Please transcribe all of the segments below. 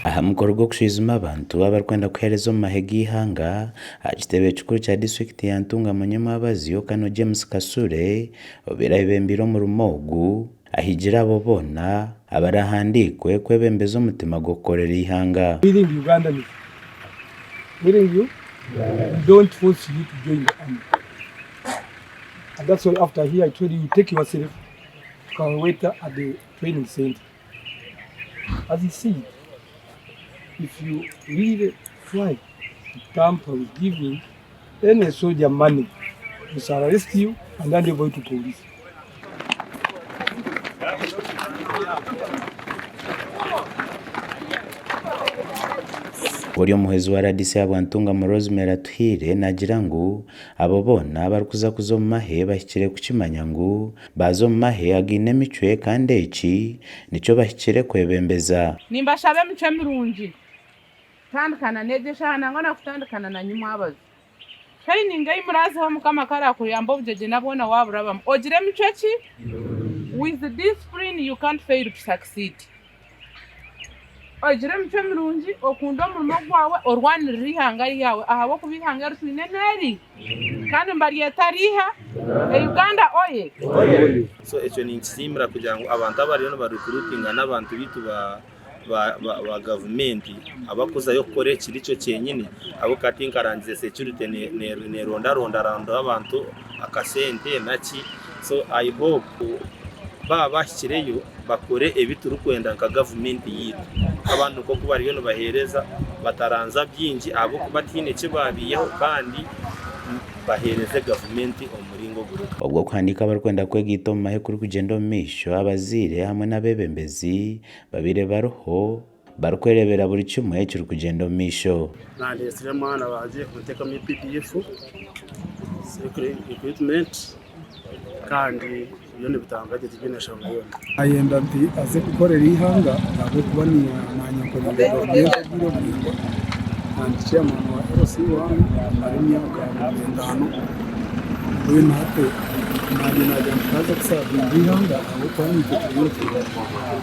aha mukoro gwo kushizuma abantu abarikwenda kuhereza omu mahega ihanga aha kitebe kikuru kya district ya Ntunga Munyamwabazi Okano James Kasure obeire ayebembire omurimo ogu ahigira abo boona abarahandikwe kwebembeza omutima gw'okukorera ihanga. Don't force you to join the army. And that's why after here I told you take yourself to Kaweta at the training center. As you see, if you really try to tamper with giving any soldier money, they shall arrest you and then they go to police. Ori omuhezi wa RDC ya Ntunga mu Rosemary Atuhire nagira ngu abo boona barikuza kuza omu mahe bahikire kukimanya ngu baza omu mahe againe emicwe kandi eki nikyo bahikire kwebembeza. Nimbashaba emicwe mirungi kutandikana n'egyeshana nangwa kutandikana na Nyamwabazi. Training eyi muraziho Mukama karakuyamba obugyegye nabwona waburabamu ogire emicwe ki? With the discipline you can't fail to succeed. Ogire emicwe mirungi okunda omurimo gwawe orwanirira ihanga ryawe ahabw'okuba ihanga ritwine neri kandi mbaryeta riha Uganda oye. So ekyo ninkisiimira kugira ngu abantu abariyo nibarecruitinga n'abantu bitu ba gavumenti abakuzayo kukora ekiri kyo kyenyini abo kati nkarangiza security nerondaronda abantu akasente naki. So I hope bahikireyo bakore ebiturikwenda nka gavumenti yitu abantu ko kubariyo nibahereza bataranza byingi abo kubatine kibabiyeho kandi bahereze gavumenti omuringo guruka. Obwo kuhandika barikwenda kwegita omu mahe kuri kugenda omu maisho abazaire hamwe n'abebembezi babire baroho barikwerebera buri kimwe kiri kugenda omu maisho. Nandesire mwana banje kuteekamu PDF equipment kandi yone bitangaje tigenesha ngayona Ayenda nti aze kukorera ihanga nabo kuba ni manyakorera gavumenti y'Urwanda and chairman wa RC1 ari myaka 5 uyu nate naje naje kusaba ihanga abo twani tukiyote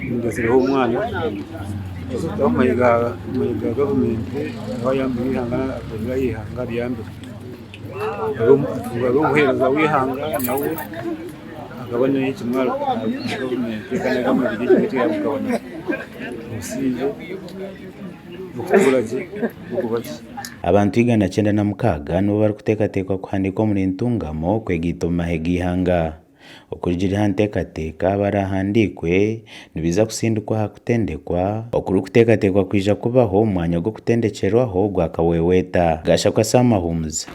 ndasireho umwana amayiga gavumenti aho yambiri ihanga akorera ihanga ryambere aro uhereza wihanga nawe agabanya y'ikimwaro gavumenti kandi agamije igihe yabugabanya usije ukuburaje ukubaki. Abantu 196 nibo bari kuteekateekwa kuhandikwa muri Ntungamo kwegita omu mahe g'ihanga. Okurugira aha nteekateeka barahandikwe nibiza kusindikwa aha kutendekwa okuri kuteekateekwa kwija kubaho omwanya gw'okutendekyerwaho gwa Kaweweta. Gashakwa Sam Mahumuza.